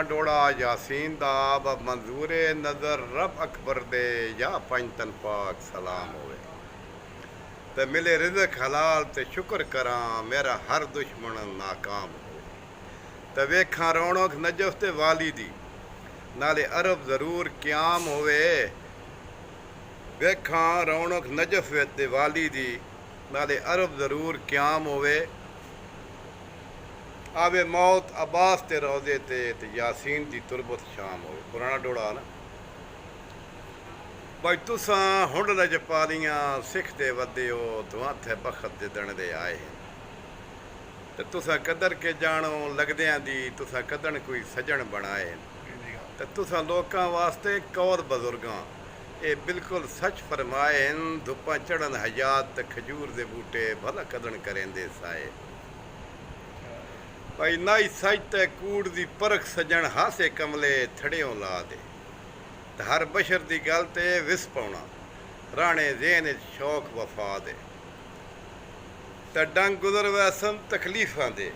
पुराना डोड़ा यासीन दा मंजूरे नजर रब अकबर दे या पंजतन पाक सलाम होवे ते मिले रिज़्क़ हलाल ते शुक्र करां मेरा हर दुश्मन नाकाम होवे ते वेखां रौनक नजफ ते वाली दी नाले अरब ज़रूर क़याम होवे वेखां रौनक नजफ ते वाली दी नाले अरब ज़रूर क़याम होवे आवे मौत अब्बास ते रोज़े ते यासीन दी तुरबत शाम होवे पुराना डोड़ा ना भाई तुसां हुंड लज पालियां सिख दे वदे हो दुआ थे बखत दे दण दे आए ते तुसां कदर के जानो लगदियां दी तुसां कदन कोई सजन बनाए ते तुसां लोकां वास्ते कौर बुजुर्गां ये बिल्कुल सच फरमाए धुप्पां चढ़न हयात ते खजूर दे बूटे भला कदन करेंदे साए भाई नाई सच ते कूड़ दी परख सजन हासे कमले थड़ियों ला दे ते हर बशर दी गल ते विस पाउणा राणे ज़हन शौक वफा दे ते डंग गुजर वैसन तकलीफां दे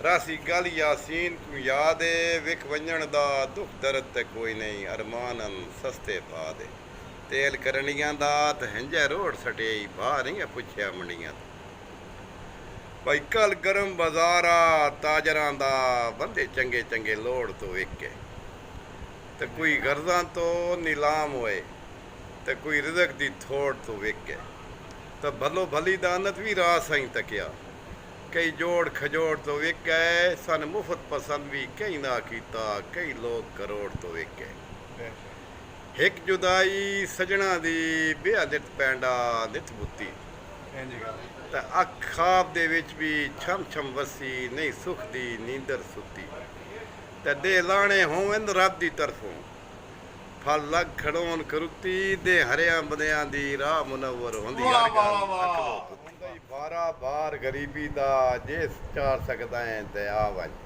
रासी गल यासीन को याद है विक वंजण दा दुख दर्द ते कोई नहीं अरमानन सस्ते पा दे तेल करनियां दा ते हंजे रोड़ सटे बाहर नहीं पुछया मंडियां भाई कल गरम बाजारा ताजरां दा बंदे चंगे चंगे लोड़ तो विके ते कोई गर्जां तो नीलाम होए ते कोई रिज़क दी थोड़ तो विके ते भलो भली दानत भी राह सही तकिया कई जोड़ खजोड़ तो विके सन मुफ्त पसंद भी कई ना कीता कई लोग करोड़ तो विके हिक जुदाई सजना दी बेआ नित पैंडा नित बुत्ती ते अख ख्वाब दे विच भी छम छम वसी नहीं सुख दी नींदर सुती ते दे लाने होवन रब दी तरफों फल लग खड़ोन करुती दे हरियां बंदियां दी राह मुनव्वर होंदी बारा बार गरीबी दा जे चार सकदा है ते आ वज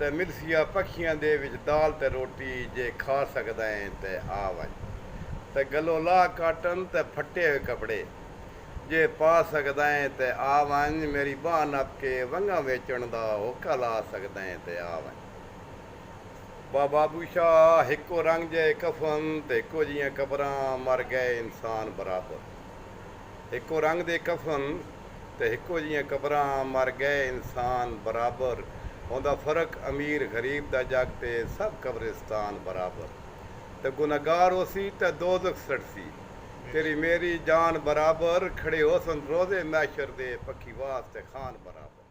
ते मिलसिया पखियां दे विच दाल ते रोटी जे खा सकदा है ते आ वज ते गलो ला काटन ते फटे हुए कपड़े जे पा सकदा है ते आ वन मेरी बाह नप के वंगा वेचण दा होका ला सकदा है ते आ वन बाबा बूशा हिको रंग जे कफन ते हिको जियां कबरां मर गए इंसान बराबर हिको रंग दे कफन ते हिको जियां कबरां मर गए इंसान बराबर होंदा फर्क अमीर गरीब दा जग ते सब कब्रिस्तान बराबर ते गुनहगार होसी ते दोज़ख सड़सी तेरी मेरी जान बराबर खड़े होसन रोज़े मैशर दे पक्की वास्ते खान बराबर।